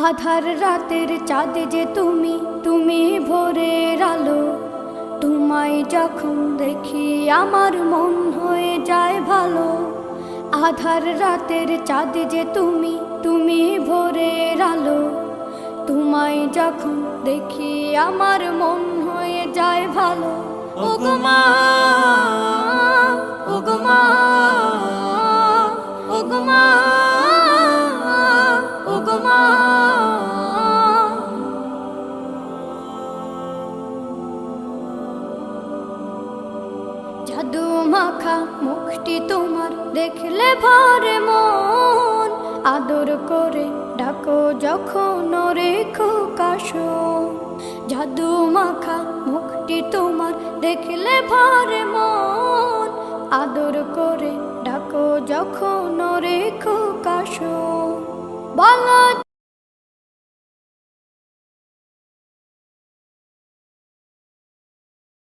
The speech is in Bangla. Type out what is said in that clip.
আধার রাতের চাঁদ যে তুমি, তুমি ভোরের আলো। তোমায় যখন দেখি আমার মন হয়ে যায় ভালো। আধার রাতের চাঁদ যে তুমি, তুমি ভোরের আলো। তোমায় যখন দেখি আমার মন হয়ে যায় ভালো। ওগো মা, ওগো মা, ওগো মা, ওগো মা। জাদু মাখা মুখটি তোমার দেখলে ভরে মন। আদর করে ডাকো যখন রেখো কাশন। জাদু মাখা মুখটি তোমার দেখলে ভরে মন। আদর করে ডাকো যখন রেখো কাশন। বলো